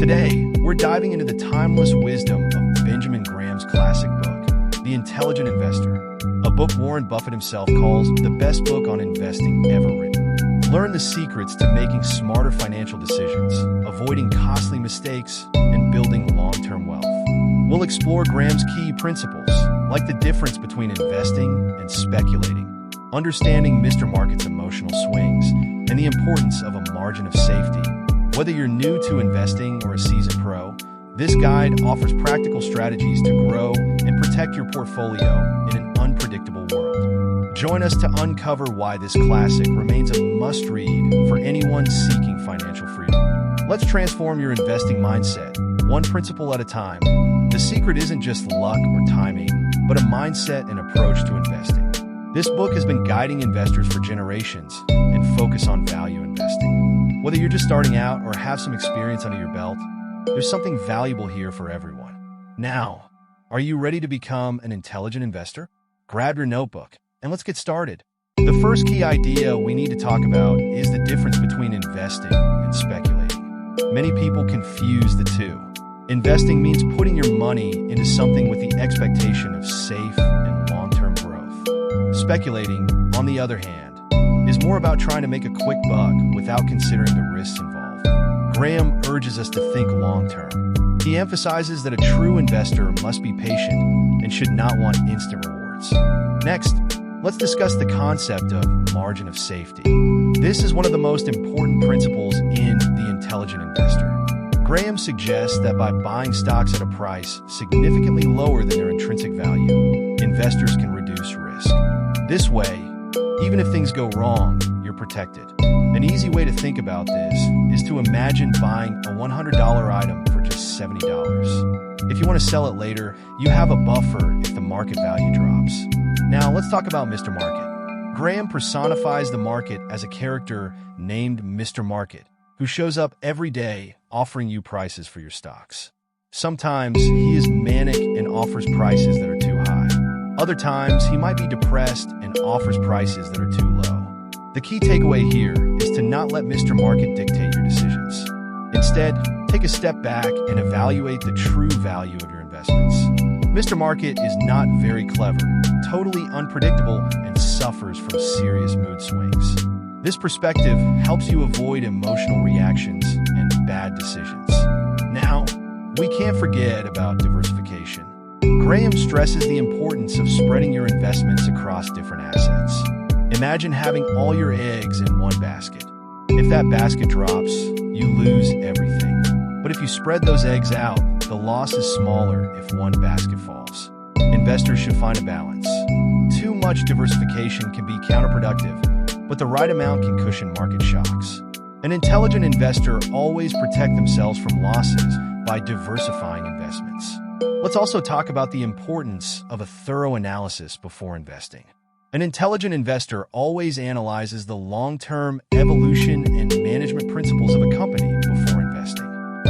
Today, we're diving into the timeless wisdom of Benjamin Graham's classic book, The Intelligent Investor, a book Warren Buffett himself calls the best book on investing ever written. Learn the secrets to making smarter financial decisions, avoiding costly mistakes, and building long-term wealth. We'll explore Graham's key principles, like the difference between investing and speculating, understanding Mr. Market's emotional swings, and the importance of a margin of safety. Whether you're new to investing or a seasoned pro, this guide offers practical strategies to grow and protect your portfolio in an unpredictable world. Join us to uncover why this classic remains a must-read for anyone seeking financial freedom. Let's transform your investing mindset, one principle at a time. The secret isn't just luck or timing, but a mindset and approach to investing. This book has been guiding investors for generations and focus on value investing. Whether you're just starting out or have some experience under your belt, there's something valuable here for everyone. Now, are you ready to become an intelligent investor? Grab your notebook and let's get started. The first key idea we need to talk about is the difference between investing and speculating. Many people confuse the two. Investing means putting your money into something with the expectation of safe and long-term growth. Speculating, on the other hand, is more about trying to make a quick buck without considering the risks involved. Graham urges us to think long-term. He emphasizes that a true investor must be patient and should not want instant rewards. Next, let's discuss the concept of margin of safety. This is one of the most important principles in The Intelligent Investor. Graham suggests that by buying stocks at a price significantly lower than their intrinsic value, investors can reduce risk. This way, even if things go wrong, you're protected. An easy way to think about this is to imagine buying a $100 item for just $70. If you want to sell it later, you have a buffer if the market value drops. Now, let's talk about Mr. Market. Graham personifies the market as a character named Mr. Market, who shows up every day offering you prices for your stocks. Sometimes he is manic and offers prices that are too high. Other times, he might be depressed and offers prices that are too low. The key takeaway here is to not let Mr. Market dictate your decisions. Instead, take a step back and evaluate the true value of your investments. Mr. Market is not very clever, totally unpredictable, and suffers from serious mood swings. This perspective helps you avoid emotional reactions and bad decisions. Now, we can't forget about diversification. Graham stresses the importance of spreading your investments across different assets. Imagine having all your eggs in one basket. If that basket drops, you lose everything. But if you spread those eggs out, the loss is smaller if one basket falls. Investors should find a balance. Too much diversification can be counterproductive, but the right amount can cushion market shocks. An intelligent investor always protects themselves from losses by diversifying investments. Let's also talk about the importance of a thorough analysis before investing. An intelligent investor always analyzes the long-term evolution and management principles of a company before investing.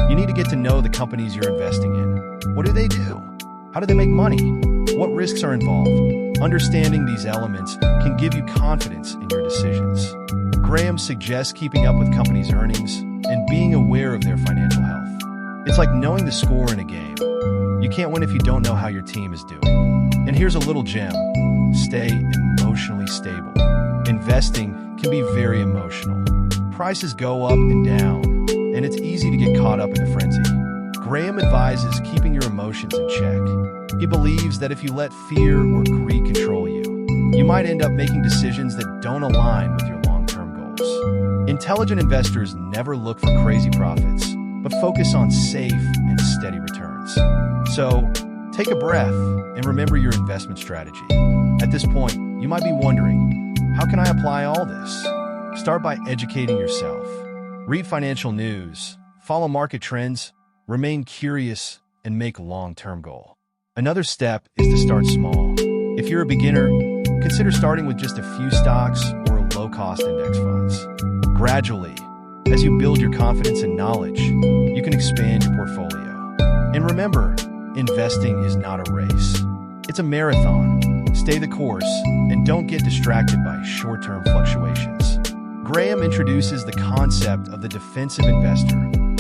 You need to get to know the companies you're investing in. What do they do? How do they make money? What risks are involved? Understanding these elements can give you confidence in your decisions. Graham suggests keeping up with companies' earnings and being aware of their financial health. It's like knowing the score in a game. You can't win if you don't know how your team is doing. And here's a little gem. Stay emotionally stable. Investing can be very emotional. Prices go up and down, and it's easy to get caught up in a frenzy. Graham advises keeping your emotions in check. He believes that if you let fear or greed control you, you might end up making decisions that don't align with your long-term goals. Intelligent investors never look for crazy profits, but focus on safe and steady returns. So, take a breath and remember your investment strategy. At this point, you might be wondering, how can I apply all this? Start by educating yourself. Read financial news, follow market trends, remain curious, and make a long-term goal. Another step is to start small. If you're a beginner, consider starting with just a few stocks or low-cost index funds. Gradually, as you build your confidence and knowledge, you can expand your portfolio. And remember, investing is not a race. It's a marathon. Stay the course and don't get distracted by short-term fluctuations. Graham introduces the concept of the defensive investor,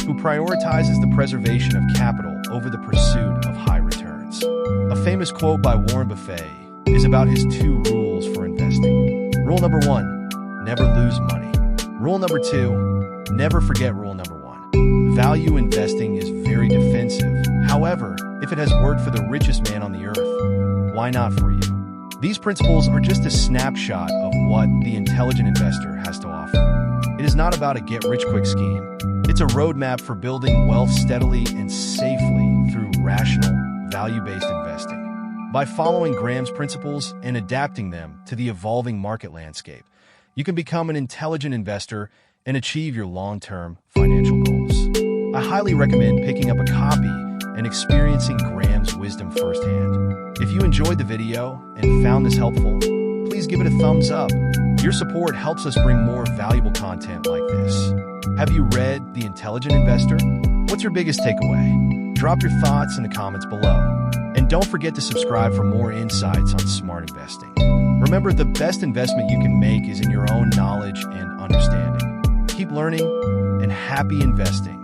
who prioritizes the preservation of capital over the pursuit of high returns. A famous quote by Warren Buffett is about his 2 rules for investing. Rule number 1, never lose money. Rule number 2, never forget rule number 1. Value investing is very defensive. However, if it has worked for the richest man on the earth, why not for you? These principles are just a snapshot of what the intelligent investor has to offer. It is not about a get-rich-quick scheme. It's a roadmap for building wealth steadily and safely through rational, value-based investing. By following Graham's principles and adapting them to the evolving market landscape, you can become an intelligent investor and achieve your long-term financial goals. I highly recommend picking up a copy and experiencing Graham's wisdom firsthand. If you enjoyed the video and found this helpful, please give it a thumbs up. Your support helps us bring more valuable content like this. Have you read The Intelligent Investor? What's your biggest takeaway? Drop your thoughts in the comments below. And don't forget to subscribe for more insights on smart investing. Remember, the best investment you can make is in your own knowledge and understanding. Keep learning and happy investing.